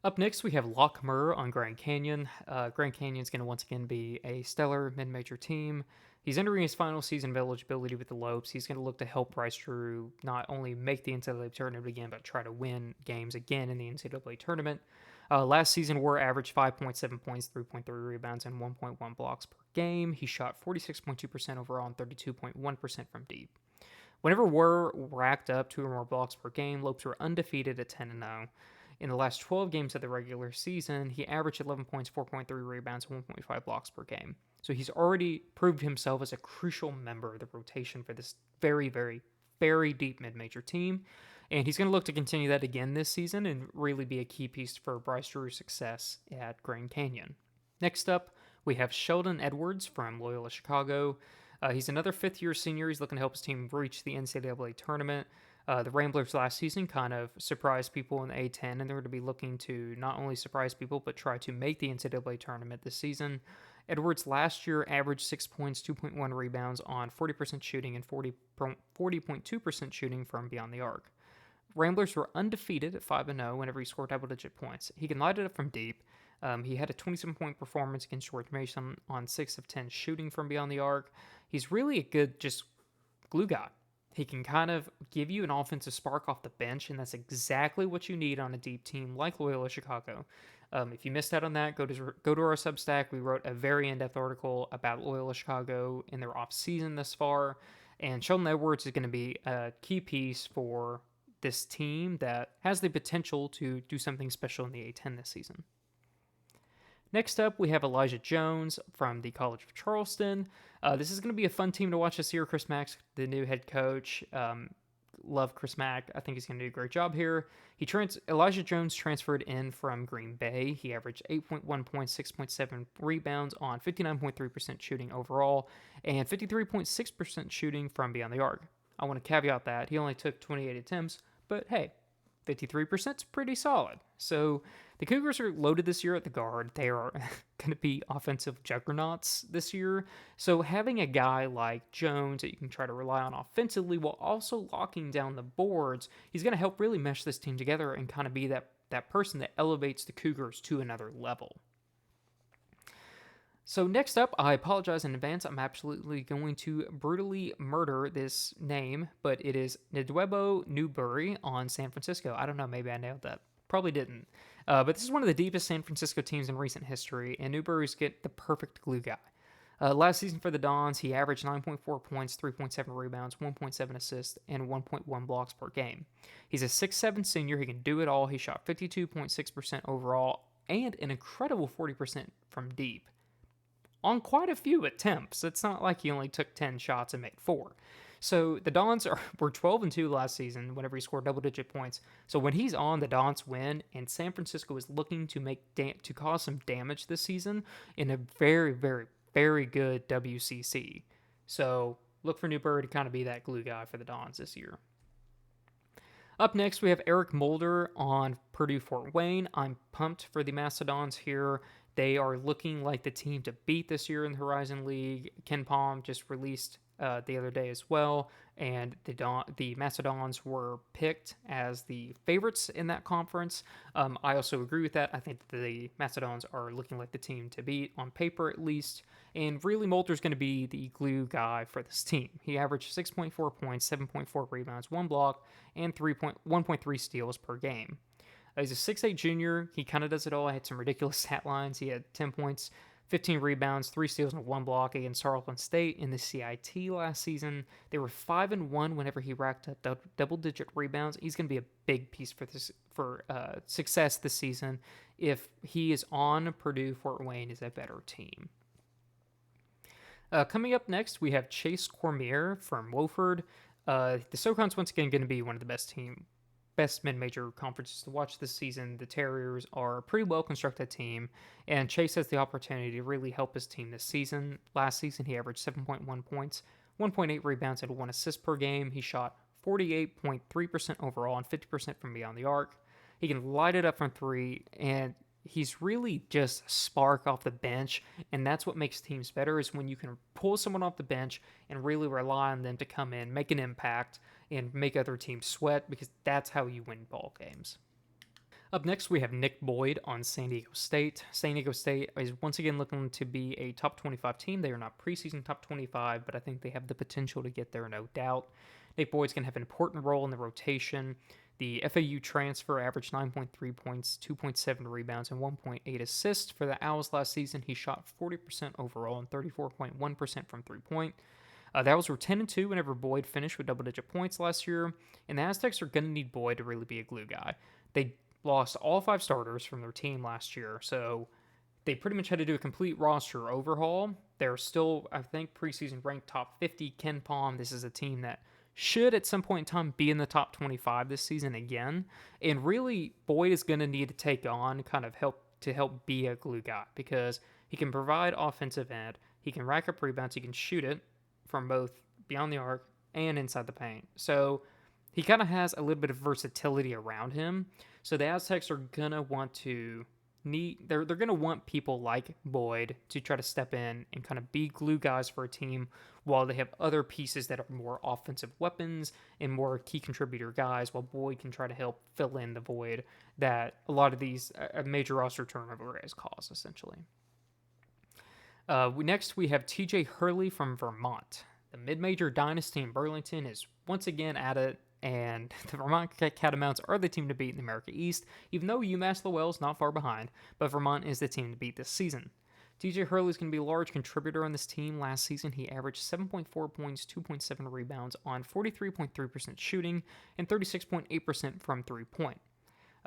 Up next, we have Loch Murr on Grand Canyon. Grand Canyon's going to once again be a stellar mid-major team. He's entering his final season of eligibility with the Lopes. He's going to look to help Bryce Drew not only make the NCAA tournament again, but try to win games again in the NCAA tournament. Last season, Warr averaged 5.7 points, 3.3 rebounds, and 1.1 blocks per game. He shot 46.2% overall and 32.1% from deep. Whenever Warr racked up 2 or more blocks per game, Lopes were undefeated at 10-0. In the last 12 games of the regular season, he averaged 11 points, 4.3 rebounds, and 1.5 blocks per game. So he's already proved himself as a crucial member of the rotation for this very, very, very deep mid-major team. And he's going to look to continue that again this season and really be a key piece for Bryce Drew's success at Grand Canyon. Next up, we have Sheldon Edwards from Loyola Chicago. He's another fifth-year senior. He's looking to help his team reach the NCAA tournament. The Ramblers last season kind of surprised people in the A10, and they're going to be looking to not only surprise people, but try to make the NCAA tournament this season. Edwards last year averaged 6 points, 2.1 rebounds on 40% shooting and 40.2% shooting from beyond the arc. Ramblers were undefeated at 5-0 whenever he scored double-digit points. He can light it up from deep. He had a 27-point performance against George Mason on 6 of 10 shooting from beyond the arc. He's really a good just glue guy. He can kind of give you an offensive spark off the bench, and that's exactly what you need on a deep team like Loyola Chicago. If you missed out on that, go to our Substack. We wrote a very in-depth article about Loyola Chicago in their off-season thus far, and Sheldon Edwards is going to be a key piece for this team that has the potential to do something special in the A10 this season. Next up, we have Elijah Jones from the College of Charleston. This is going to be a fun team to watch this year. Chris Mack's the new head coach. Love Chris Mack. I think he's going to do a great job here. Elijah Jones transferred in from Green Bay. He averaged 8.1 points, 6.7 rebounds on 59.3% shooting overall and 53.6% shooting from beyond the arc. I want to caveat that. He only took 28 attempts, but hey, 53% is pretty solid. So the Cougars are loaded this year at the guard. They are going to be offensive juggernauts this year. So having a guy like Jones that you can try to rely on offensively while also locking down the boards, he's going to help really mesh this team together and kind of be that person that elevates the Cougars to another level. So next up, I apologize in advance. I'm absolutely going to brutally murder this name, but it is Ndwebo Newbury on San Francisco. I don't know, maybe I nailed that. Probably didn't. But this is one of the deepest San Francisco teams in recent history, and Newbury's get the perfect glue guy. Last season for the Dons, he averaged 9.4 points, 3.7 rebounds, 1.7 assists, and 1.1 blocks per game. He's a 6'7 senior. He can do it all. He shot 52.6% overall and an incredible 40% from deep on quite a few attempts. It's not like he only took 10 shots and made 4. So the Dons were 12-2 last season whenever he scored double-digit points. So when he's on, the Dons win, and San Francisco is looking to cause some damage this season in a very, very, very good WCC. So look for Newbury to kind of be that glue guy for the Dons this year. Up next, we have Eric Mulder on Purdue Fort Wayne. I'm pumped for the Mastodons here. They are looking like the team to beat this year in the Horizon League. Ken Palm just released the other day as well, and the Mastodons were picked as the favorites in that conference. I also agree with that. I think the Mastodons are looking like the team to beat on paper at least, and really Mulder's going to be the glue guy for this team. He averaged 6.4 points, 7.4 rebounds, 1 block, and 1.3 steals per game. He's a 6'8 junior. He kind of does it all. I had some ridiculous stat lines. He had 10 points, 15 rebounds, 3 steals, and 1 block against Tarleton State in the CIT last season. They were 5-1 whenever he racked up double-digit rebounds. He's going to be a big piece for success this season if he is on Purdue. Fort Wayne is a better team. Coming up next, we have Chase Cormier from Wofford. The SoCon's once again going to be one of the best mid-major conferences to watch this season. The Terriers are a pretty well-constructed team, and Chase has the opportunity to really help his team this season. Last season, he averaged 7.1 points, 1.8 rebounds, and 1 assist per game. He shot 48.3% overall and 50% from beyond the arc. He can light it up from 3, and he's really just a spark off the bench, and that's what makes teams better, is when you can pull someone off the bench and really rely on them to come in, make an impact, and make other teams sweat, because that's how you win ball games. Up next, we have Nick Boyd on San Diego State. San Diego State is once again looking to be a top 25 team. They are not preseason top 25, but I think they have the potential to get there, no doubt. Nick Boyd's going to have an important role in the rotation. The FAU transfer averaged 9.3 points, 2.7 rebounds, and 1.8 assists for the Owls last season. He shot 40% overall and 34.1% from three-point. The Owls were 10-2 whenever Boyd finished with double-digit points last year, and the Aztecs are going to need Boyd to really be a glue guy. They lost all 5 starters from their team last year, so they pretty much had to do a complete roster overhaul. They're still, I think, preseason ranked top 50. Ken Palm, this is a team that should at some point in time be in the top 25 this season again. And really, Boyd is going to need to take on help be a glue guy because he can provide offensive end, he can rack up rebounds, he can shoot it from both beyond the arc and inside the paint. So he kind of has a little bit of versatility around him. So the Aztecs are going to they're going to want people like Boyd to try to step in and kind of be glue guys for a team while they have other pieces that are more offensive weapons and more key contributor guys, while Boyd can try to help fill in the void that a lot of these major roster turnover guys cause, essentially. Next, we have TJ Hurley from Vermont. The mid-major dynasty in Burlington is once again at it, and the Vermont Catamounts are the team to beat in the America East, even though UMass Lowell is not far behind, but Vermont is the team to beat this season. TJ Hurley is going to be a large contributor on this team. Last season, he averaged 7.4 points, 2.7 rebounds on 43.3% shooting and 36.8% from three-point.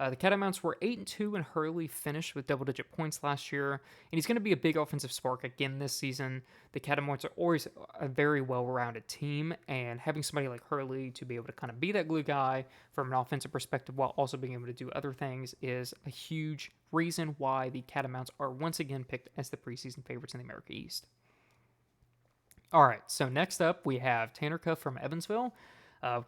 The Catamounts were 8-2 and Hurley finished with double-digit points last year, and he's going to be a big offensive spark again this season. The Catamounts are always a very well-rounded team, and having somebody like Hurley to be able to kind of be that glue guy from an offensive perspective while also being able to do other things is a huge reason why the Catamounts are once again picked as the preseason favorites in the America East. All right, so next up we have Tanner Cuff from Evansville.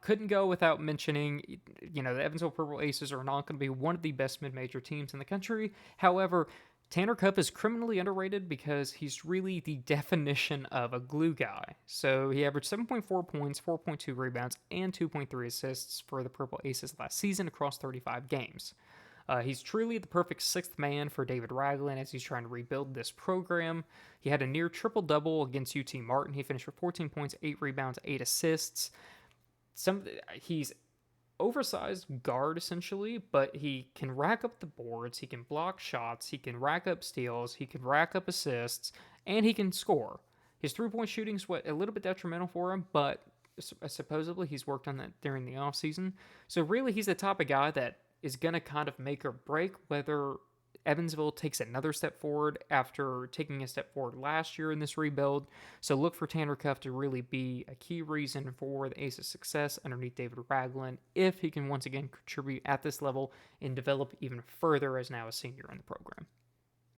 Couldn't go without mentioning, the Evansville Purple Aces are not going to be one of the best mid-major teams in the country. However, Tanner Cupp is criminally underrated because he's really the definition of a glue guy. So he averaged 7.4 points, 4.2 rebounds, and 2.3 assists for the Purple Aces last season across 35 games. He's truly the perfect sixth man for David Ragland as he's trying to rebuild this program. He had a near triple-double against UT Martin. He finished with 14 points, 8 rebounds, 8 assists. He's oversized guard essentially, but he can rack up the boards, he can block shots, he can rack up steals, he can rack up assists, and he can score. His three-point shooting is a little bit detrimental for him, but supposedly he's worked on that during the offseason. So really he's the type of guy that is going to kind of make or break whether Evansville takes another step forward after taking a step forward last year in this rebuild. So look for Tanner Cuff to really be a key reason for the Aces' success underneath David Ragland if he can once again contribute at this level and develop even further as now a senior in the program.